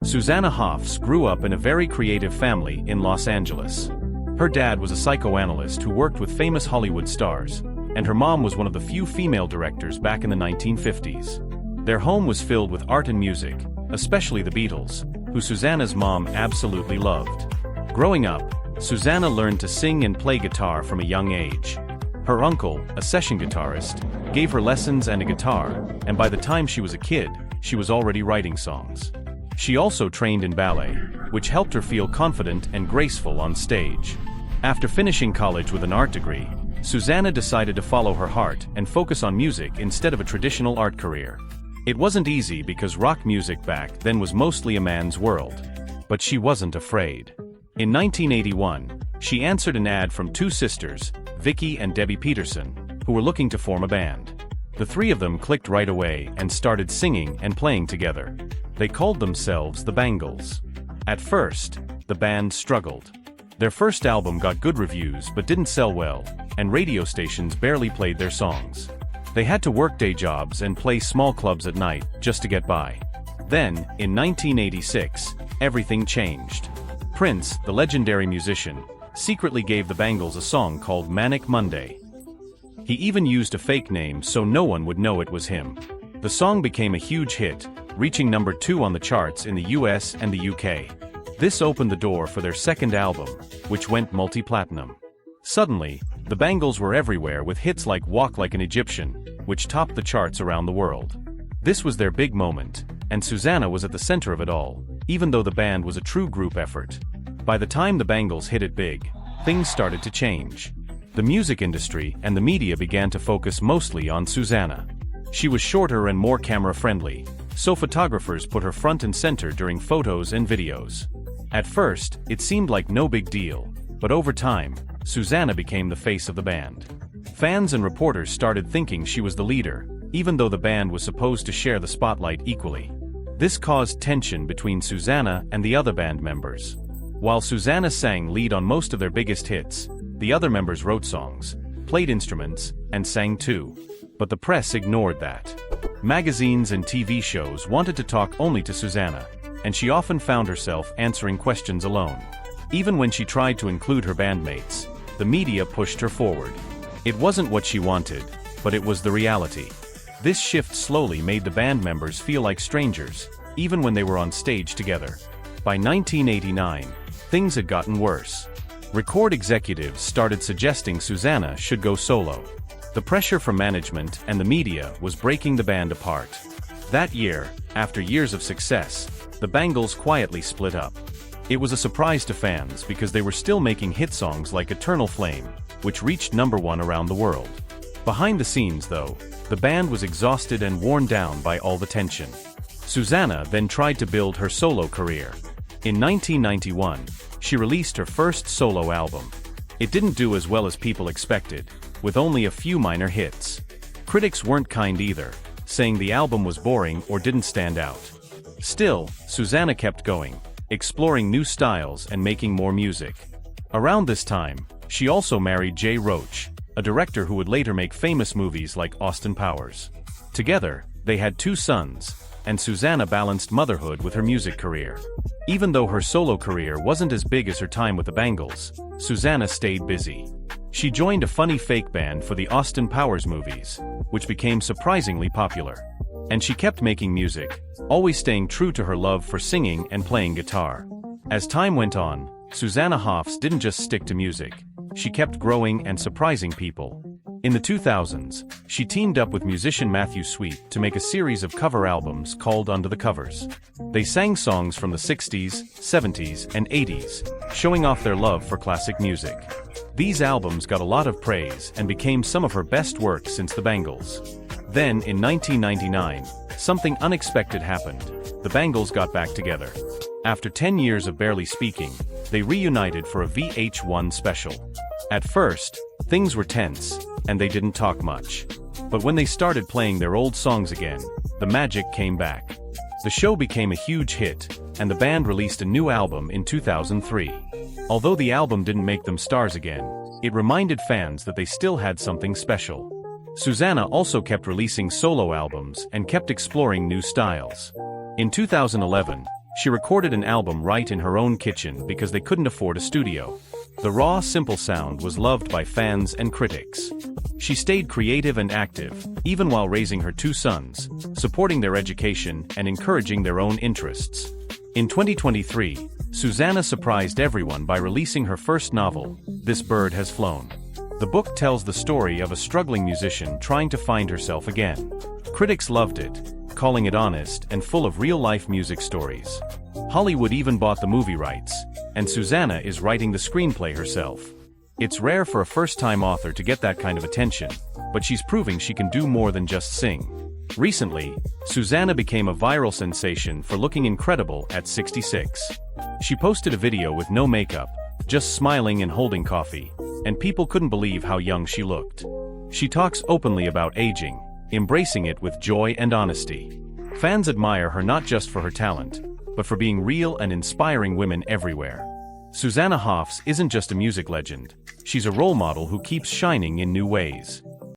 Susanna Hoffs grew up in a very creative family in Los Angeles. Her dad was a psychoanalyst who worked with famous Hollywood stars, and her mom was one of the few female directors back in the 1950s. Their home was filled with art and music, especially the Beatles, who Susanna's mom absolutely loved. Growing up, Susanna learned to sing and play guitar from a young age. Her uncle, a session guitarist, gave her lessons and a guitar, and by the time she was a kid, she was already writing songs. She also trained in ballet, which helped her feel confident and graceful on stage. After finishing college with an art degree, Susanna decided to follow her heart and focus on music instead of a traditional art career. It wasn't easy because rock music back then was mostly a man's world. But she wasn't afraid. In 1981, she answered an ad from two sisters, Vicky and Debbie Peterson, who were looking to form a band. The three of them clicked right away and started singing and playing together. They called themselves the Bangles. At first, the band struggled. Their first album got good reviews but didn't sell well, and radio stations barely played their songs. They had to work day jobs and play small clubs at night just to get by. Then, in 1986, everything changed. Prince, the legendary musician, secretly gave the Bangles a song called Manic Monday. He even used a fake name so no one would know it was him. The song became a huge hit, reaching number 2 on the charts in the US and the UK. This opened the door for their second album, which went multi-platinum. Suddenly, the Bangles were everywhere with hits like Walk Like an Egyptian, which topped the charts around the world. This was their big moment, and Susanna was at the center of it all, even though the band was a true group effort. By the time the Bangles hit it big, things started to change. The music industry and the media began to focus mostly on Susanna. She was shorter and more camera-friendly, so photographers put her front and center during photos and videos. At first, it seemed like no big deal, but over time, Susanna became the face of the band. Fans and reporters started thinking she was the leader, even though the band was supposed to share the spotlight equally. This caused tension between Susanna and the other band members. While Susanna sang lead on most of their biggest hits, the other members wrote songs, played instruments, and sang too. But the press ignored that. Magazines and TV shows wanted to talk only to Susanna, and she often found herself answering questions alone. Even when she tried to include her bandmates, the media pushed her forward. It wasn't what she wanted, but it was the reality. This shift slowly made the band members feel like strangers, even when they were on stage together. By 1989, things had gotten worse. Record executives started suggesting Susanna should go solo. The pressure from management and the media was breaking the band apart. That year, after years of success, the Bangles quietly split up. It was a surprise to fans because they were still making hit songs like Eternal Flame, which reached number 1 around the world. Behind the scenes, though, the band was exhausted and worn down by all the tension. Susanna then tried to build her solo career. In 1991, she released her first solo album. It didn't do as well as people expected, with only a few minor hits. Critics weren't kind either, saying the album was boring or didn't stand out. Still, Susanna kept going, exploring new styles and making more music. Around this time, she also married Jay Roach, a director who would later make famous movies like Austin Powers. Together, they had 2 sons, and Susanna balanced motherhood with her music career. Even though her solo career wasn't as big as her time with the Bangles, Susanna stayed busy. She joined a funny fake band for the Austin Powers movies, which became surprisingly popular. And she kept making music, always staying true to her love for singing and playing guitar. As time went on, Susanna Hoffs didn't just stick to music. She kept growing and surprising people. In the 2000s, she teamed up with musician Matthew Sweet to make a series of cover albums called Under the Covers. They sang songs from the 60s, 70s, and 80s, showing off their love for classic music. These albums got a lot of praise and became some of her best work since the Bangles. Then, in 1999, something unexpected happened. The Bangles got back together. After 10 years of barely speaking, they reunited for a VH1 special. At first, things were tense, and they didn't talk much. But when they started playing their old songs again, the magic came back. The show became a huge hit, and the band released a new album in 2003. Although the album didn't make them stars again, it reminded fans that they still had something special. Susanna also kept releasing solo albums and kept exploring new styles. In 2011, She recorded an album right in her own kitchen because they couldn't afford a studio. The raw, simple sound was loved by fans and critics. She stayed creative and active, even while raising her two sons, supporting their education and encouraging their own interests. In 2023, Susanna surprised everyone by releasing her first novel, This Bird Has Flown. The book tells the story of a struggling musician trying to find herself again. Critics loved it, calling it honest and full of real-life music stories. Hollywood even bought the movie rights, and Susanna is writing the screenplay herself. It's rare for a first-time author to get that kind of attention, but she's proving she can do more than just sing. Recently, Susanna became a viral sensation for looking incredible at 66. She posted a video with no makeup, just smiling and holding coffee, and people couldn't believe how young she looked. She talks openly about aging, embracing it with joy and honesty. Fans admire her not just for her talent, but for being real and inspiring women everywhere. Susanna Hoffs isn't just a music legend, she's a role model who keeps shining in new ways.